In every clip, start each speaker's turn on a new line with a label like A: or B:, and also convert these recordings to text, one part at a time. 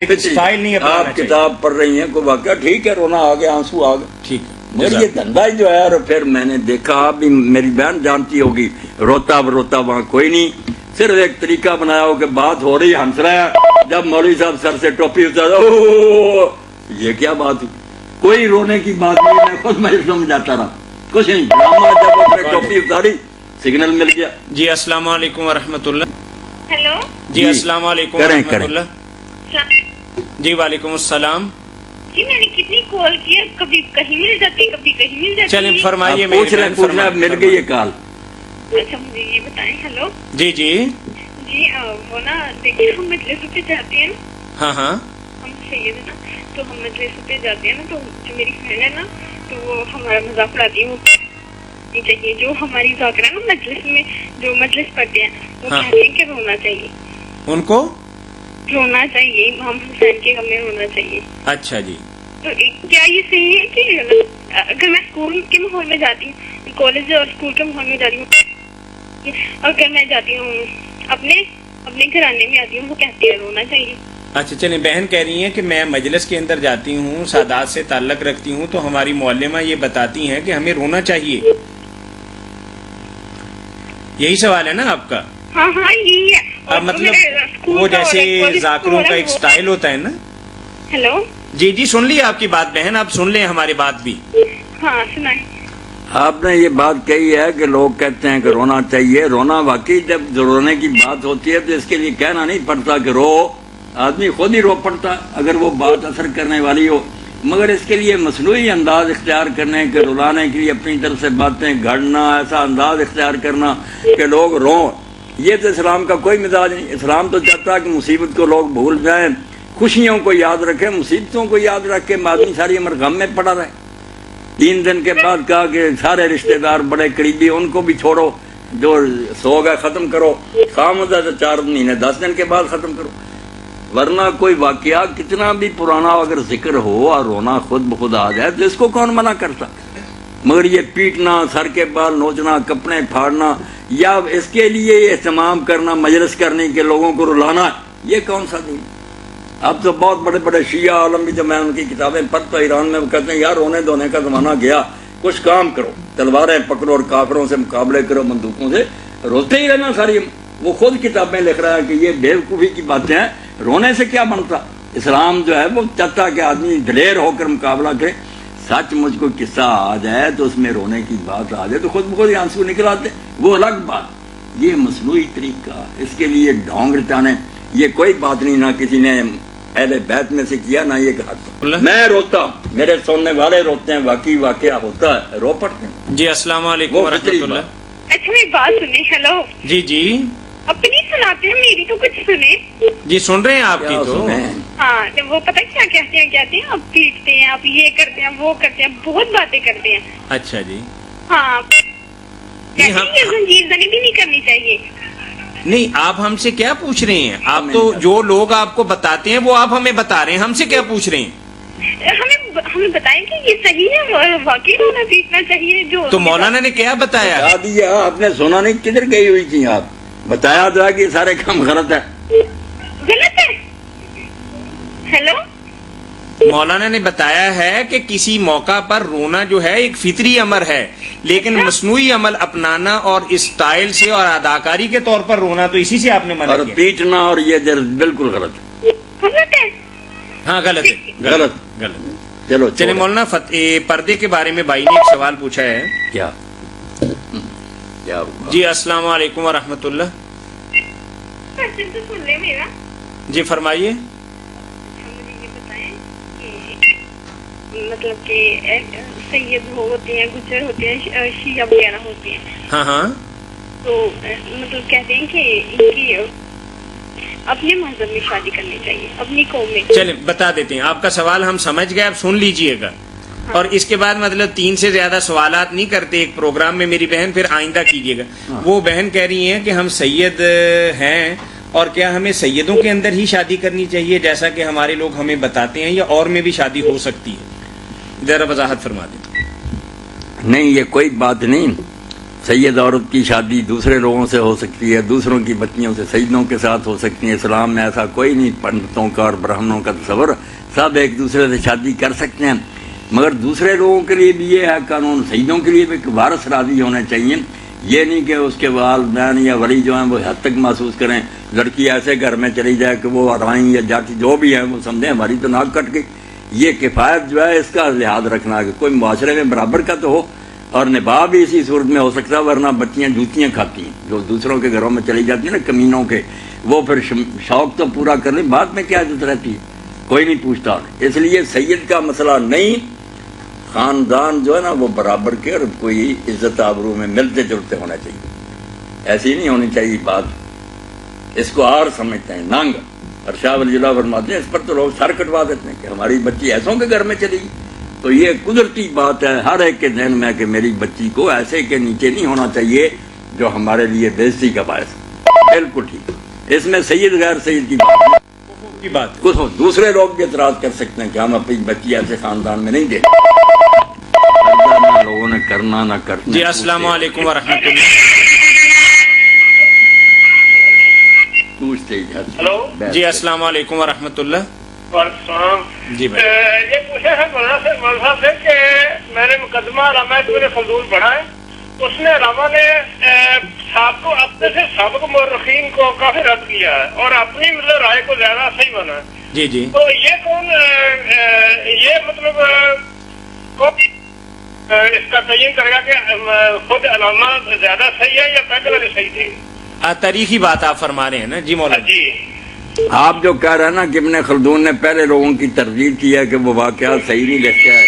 A: Style نہیں
B: آپ کتاب پڑھ رہی ہیں کوئی واقعہ ٹھیک ہے، رونا آ گیا، آنسو آ گئے،
A: ٹھیک
B: مگر یہ دھندا ہی جو ہے. اور پھر میں نے دیکھا، آپ بھی میری بہن جانتی ہوگی، روتا وہاں کوئی نہیں، صرف ایک طریقہ بنایا ہو کہ بات ہو رہی ہنس رہا ہے، جب مولوی صاحب سر سے ٹوپی اتارا، یہ کیا بات ہوئی؟ کوئی رونے کی بات نہیں، میں خود میں سمجھاتا رہا کچھ نہیں، ڈرامہ جب اپنے ٹوپی اتاری سگنل مل گیا.
A: جی السلام علیکم ورحمۃ اللہ.
C: ہیلو
A: جی السلام علیکم ورحمۃ اللہ. جی وعلیکم السلام.
C: جی میں نے کتنی کال کی ہے، کبھی کہیں مل جاتی ہے، کبھی کہیں مل جاتی ہے.
A: چلیں فرمائیے.
B: پوچھ رہے مل گئی یہ کال.
C: اچھا مجھے یہ بتائیں. ہیلو
A: جی جی
C: جی وہ نا دیکھیے ہم مجلسوں پہ جاتے ہیں،
A: ہاں ہاں
C: ہم سید ہے نا، تو ہم مجلسوں پہ جاتے ہیں نا، تو جو میری فرینڈ ہے نا تو وہ ہمارا مذاق اڑاتی ہے. وہ چاہیے جو ہماری ذاکرہ نا مجلس میں جو مجلس پڑھتے ہیں وہ کہتے ہیں کہ رونا چاہیے،
A: ان کو
C: رونا چاہیے، امام حسین کے غم میں رونا چاہیے.
A: اچھا جی.
C: تو کیا یہ صحیح ہے کہ اگر میں اسکول کے ماحول میں جاتی ہوں، کالج اور اسکول کے ماحول میں جاتی ہوں، اگر میں جاتی ہوں اپنے گھرانے میں آتی ہوں، وہ کہتے ہیں رونا چاہیے.
A: اچھا چلیں، بہن کہہ رہی ہیں کہ میں مجلس کے اندر جاتی ہوں، سادات سے تعلق رکھتی ہوں، تو ہماری معلمہ یہ بتاتی ہیں کہ ہمیں رونا چاہیے. یہی سوال ہے نا آپ کا؟
C: ہاں ہاں یہی ہے.
A: مطلب وہ جیسے ذاکروں کا ایک سٹائل ہوتا ہے نا.
C: ہیلو
A: جی جی سن لی آپ کی بات بہن، آپ سن لیں ہماری بات بھی.
C: ہاں سنائیں.
B: آپ نے یہ بات کہی ہے کہ لوگ کہتے ہیں کہ رونا چاہیے. رونا واقعی جب رونے کی بات ہوتی ہے تو اس کے لیے کہنا نہیں پڑتا کہ رو، آدمی خود ہی رو پڑتا اگر وہ بات اثر کرنے والی ہو. مگر اس کے لیے مصنوعی انداز اختیار کرنے کے رلانے کے لیے اپنی طرف سے باتیں گھڑنا، ایسا انداز اختیار کرنا کہ لوگ روں، یہ تو اسلام کا کوئی مزاج نہیں. اسلام تو چاہتا ہے کہ مصیبت کو لوگ بھول جائیں، خوشیوں کو یاد رکھیں، مصیبتوں کو یاد رکھ کے آدمی ساری عمر غم میں پڑا رہے. 3 دن کے بعد کہا کہ سارے رشتہ دار بڑے قریبی ان کو بھی چھوڑو، جو سو گئے ختم کرو، خامدہ 4 مہینے 10 دن کے بعد ختم کرو. ورنہ کوئی واقعہ کتنا بھی پرانا اگر ذکر ہو اور رونا خود بخود آ جائے تو اس کو کون منع کرتا. مگر یہ پیٹنا، سر کے بال نوچنا، کپڑے پھاڑنا، یا اس کے لیے اہتمام کرنا، مجلس کرنے کے لوگوں کو رلانا، یہ کون سا دین؟ اب تو بہت بڑے بڑے شیعہ عالم بھی، جب میں ان کی کتابیں پڑھتا ایران میں، وہ کہتے ہیں یار رونے دھونے کا زمانہ گیا، کچھ کام کرو، تلواریں پکڑو اور کافروں سے مقابلے کرو، بندوقوں سے، روتے ہی رہنا ساری. وہ خود کتابیں لکھ رہا ہے کہ یہ بیوقوفی کی باتیں ہیں، رونے سے کیا بنتا. اسلام جو ہے وہ چاہتا کہ آدمی دلیر ہو کر مقابلہ کرے. سچ مجھ کو قصہ آ جائے تو اس میں رونے کی بات آ جائے تو خود بخود آنسو نکل آتے، وہ الگ بات. یہ مصنوعی طریقہ، اس کے لیے ڈھونگ رچانے، یہ کوئی بات نہیں، نہ کسی نے اہل بیت میں سے کیا، نہ یہ کہا. میں روتا ہوں، میرے سننے والے روتے ہیں، واقعی واقعہ ہوتا ہے، رو پڑتے ہیں.
A: جی السلام علیکم ورحمۃ اللہ.
C: اچھا میری بات سنیں. ہیلو
A: جی جی
C: اپنی سناتے ہیں، میری تو کچھ سنیں.
A: جی سن رہے ہیں آپ کی تو.
C: ہاں وہ پتہ کیا کہتے ہیں، آپ پیٹتے ہیں، آپ یہ کرتے ہیں، وہ کرتے ہیں، بہت باتیں کرتے ہیں.
A: اچھا جی.
C: ہاں یہ زنجیر زنی بھی نہیں کرنی چاہیے.
A: نہیں آپ ہم سے کیا پوچھ رہے ہیں؟ آپ تو جو لوگ آپ کو بتاتے ہیں وہ آپ ہمیں بتا رہے ہیں، ہم سے کیا پوچھ رہے ہیں؟
C: ہمیں بتائیں کہ یہ صحیح ہے، واقعی رونا پیٹنا چاہیے. جو
A: تو مولانا نے کیا بتایا؟
B: آپ نے سنا نہیں، کدھر گئی ہوئی تھی آپ؟ بتایا تھا کہ سارے کام غلط ہے.
C: غلط ہے. ہیلو
A: مولانا نے بتایا ہے کہ کسی موقع پر رونا جو ہے ایک فطری امر ہے، لیکن مصنوعی عمل اپنانا اور اسٹائل سے اور اداکاری کے طور پر رونا تو اسی سے آپ نے منع
B: اور
A: کیا.
B: پیٹنا اور یہ بالکل غلط ہے.
C: غلط ہے.
A: ہاں غلط ہے.
B: غلط.
A: چلو چلے مولانا پردے کے بارے میں بھائی نے ایک سوال پوچھا ہے.
B: کیا
A: جی السلام علیکم ورحمۃ اللہ.
C: سن لے میرا.
A: جی فرمائیے.
C: مجھے یہ بتائیں کہ مطلب کہ سید ہوتے ہیں، گجر ہوتے ہیں، شیعہ وغیرہ ہوتے ہیں،
A: ہاں ہاں
C: تو مطلب کہتے ہیں کہ ان کی اپنے مذہب میں شادی کرنی چاہیے، اپنی قوم میں.
A: چلیں بتا دیتے ہیں، آپ کا سوال ہم سمجھ گئے، آپ سن لیجئے گا. اور اس کے بعد مطلب 3 سے زیادہ سوالات نہیں کرتے ایک پروگرام میں میری بہن، پھر آئندہ کیجیے گا. وہ بہن کہہ رہی ہیں کہ ہم سید ہیں، اور کیا ہمیں سیدوں کے اندر ہی شادی کرنی چاہیے جیسا کہ ہمارے لوگ ہمیں بتاتے ہیں، یا اور میں بھی شادی ہو سکتی ہے؟ ذرا وضاحت فرما دیں.
B: نہیں یہ کوئی بات نہیں. سید عورت کی شادی دوسرے لوگوں سے ہو سکتی ہے، دوسروں کی بچیوں سے سیدوں کے ساتھ ہو سکتی ہے، اسلام میں ایسا کوئی نہیں پنڈتوں کا اور برہمنوں کا تصور، سب ایک دوسرے سے شادی کر سکتے ہیں، مگر دوسرے لوگوں کے لیے بھی یہ ہے قانون، سیدوں کے لیے بھی ایک وارث راضی ہونے چاہیے، یہ نہیں کہ اس کے والدین یا ولی جو ہیں وہ حد تک محسوس کریں، لڑکی ایسے گھر میں چلی جائے کہ وہ رائیں یا جاتی جو بھی ہیں وہ سمجھیں ہماری تو ناک کٹ گئی، یہ کفایت جو ہے اس کا لحاظ رکھنا کہ کوئی معاشرے میں برابر کا تو ہو، اور نباہ بھی اسی صورت میں ہو سکتا ہے، ورنہ بچیاں جوتیاں کھاتی ہیں جو دوسروں کے گھروں میں چلی جاتی ہیں نا کمینوں کے، وہ پھر شوق تو پورا کر لیں، بعد میں کیا عزت رہتی ہے، کوئی نہیں پوچھتا، اس لیے سید کا مسئلہ نہیں، خاندان جو ہے نا وہ برابر کے اور کوئی عزت آبرو میں ملتے جلتے ہونا چاہیے، ایسی نہیں ہونی چاہیے بات، اس کو اور سمجھتے ہیں ننگ، اور شاہ ولی اللہ فرماتے ہیں اس پر تو لوگ سر کٹوا دیتے ہیں کہ ہماری بچی ایسوں کے گھر میں چلی گئی، تو یہ قدرتی بات ہے ہر ایک کے ذہن میں کہ میری بچی کو ایسے کے نیچے نہیں ہونا چاہیے جو ہمارے لیے بےزتی کا باعث، بالکل ٹھیک، اس میں سید غیر سید کی بات نہیں،
A: کی بات
B: کچھ دوسرے لوگ بھی اعتراض کر سکتے ہیں کہ ہم اپنی بچی ایسے خاندان میں نہیں دیں، لوگوں نے کرنا نہ کرنا۔
A: جی السلام علیکم ورحمۃ اللہ۔
C: ہلو
A: جی السلام علیکم ورحمۃ اللہ۔
C: السلام
A: جی بھائی
C: یہ پوچھا ہے مولانا صاحب سے کہ میں نے مقدمہ علامہ ابن خلدون پڑھا ہے، اس نے علامہ نے اپنے سے سابق مورخین کو کافی رد کیا ہے اور اپنی مطلب رائے کو زیادہ صحیح مانا ہے،
A: جی جی
C: تو یہ کون یہ مطلب اس کا تعین کرے گا کہ خود علامہ زیادہ صحیح ہے یا پہلے والے صحیح تھے؟
A: تاریخی بات آپ فرما رہے ہیں نا جی مولانا؟
C: جی
B: آپ جو کہہ رہے ہیں نا کہ ابن خلدون نے پہلے لوگوں کی تردید کی ہے کہ وہ واقعات صحیح نہیں لکھتا ہے،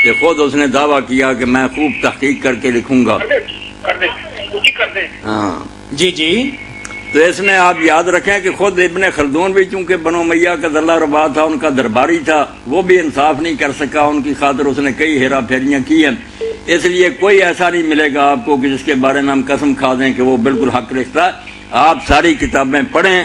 B: کہ خود اس نے دعویٰ کیا کہ میں خوب تحقیق کر کے لکھوں گا،
C: کر دیں
B: ہاں
A: جی جی،
B: تو اس میں آپ یاد رکھیں کہ خود ابن خلدون بھی چونکہ بنو امیہ کا ذلہ ربا تھا، ان کا درباری تھا، وہ بھی انصاف نہیں کر سکا، ان کی خاطر اس نے کئی ہیرا پھیریاں کی ہیں، اس لیے کوئی ایسا نہیں ملے گا آپ کو کہ جس کے بارے میں ہم قسم کھا دیں کہ وہ بالکل حق لکھتا ہے، آپ ساری کتابیں پڑھیں،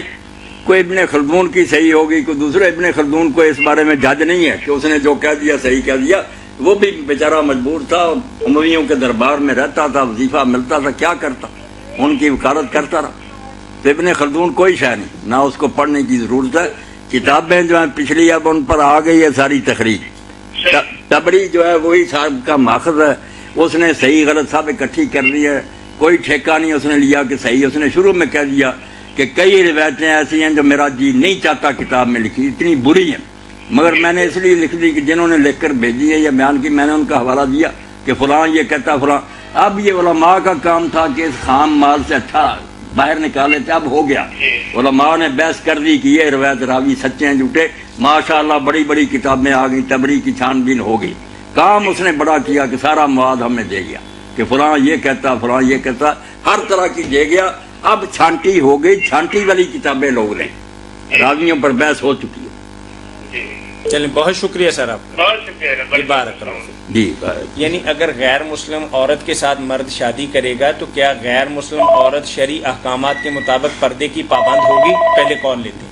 B: کوئی ابن خلدون کی صحیح ہوگی، کوئی دوسرے ابن خلدون کو اس بارے میں جج نہیں ہے کہ اس نے جو کہہ دیا صحیح کہہ دیا، وہ بھی بیچارہ مجبور تھا، امویوں کے دربار میں رہتا تھا، وظیفہ ملتا تھا، کیا کرتا، ان کی وکالت کرتا رہا، تو ابن خلدون کوئی شے نہیں، نہ اس کو پڑھنے کی ضرورت ہے، کتابیں جو ہیں پچھلی اب ان پر آ گئی ہے ساری تخریج، تبری جو ہے وہی صاحب کا ماخذ ہے، اس نے صحیح غلط سب اکٹھی کر لی ہے، کوئی ٹھیکہ نہیں اس نے لیا کہ صحیح، اس نے شروع میں کہہ دیا کہ کئی روایتیں ایسی ہیں جو میرا جی نہیں چاہتا کتاب میں لکھی، اتنی بری ہیں، مگر میں نے اس لیے لکھ دی کہ جنہوں نے لکھ کر بھیجی ہے یا بیان کی میں نے ان کا حوالہ دیا کہ فلاں یہ کہتا فلاں، اب یہ علماء کا کام تھا کہ اس خام مال سے اچھا باہر نکالے تھے، اب ہو گیا، علماء نے بحث کر دی کہ یہ روایت راوی سچے ہیں جھوٹے، ماشاءاللہ بڑی بڑی کتابیں آ گئی، تبری کی چھان بین ہو گئی، کام اس نے بڑا کیا کہ سارا مواد ہمیں دے گیا کہ فلاں یہ کہتا فلاں یہ کہتا، ہر طرح کی دے گیا، اب چھانٹی ہو گئی، چھانٹی والی کتابیں لوگ لیں، راویوں پر بحث ہو چکی ہے۔
A: چلیں بہت شکریہ سر آپ کا،
C: بہت شکریہ،
A: بارک اللہ فیک۔
B: جی
A: یعنی اگر غیر مسلم عورت کے ساتھ مرد شادی کرے گا تو کیا غیر مسلم عورت شرعی احکامات کے مطابق پردے کی پابند ہوگی؟ پہلے کون لیتے ہیں؟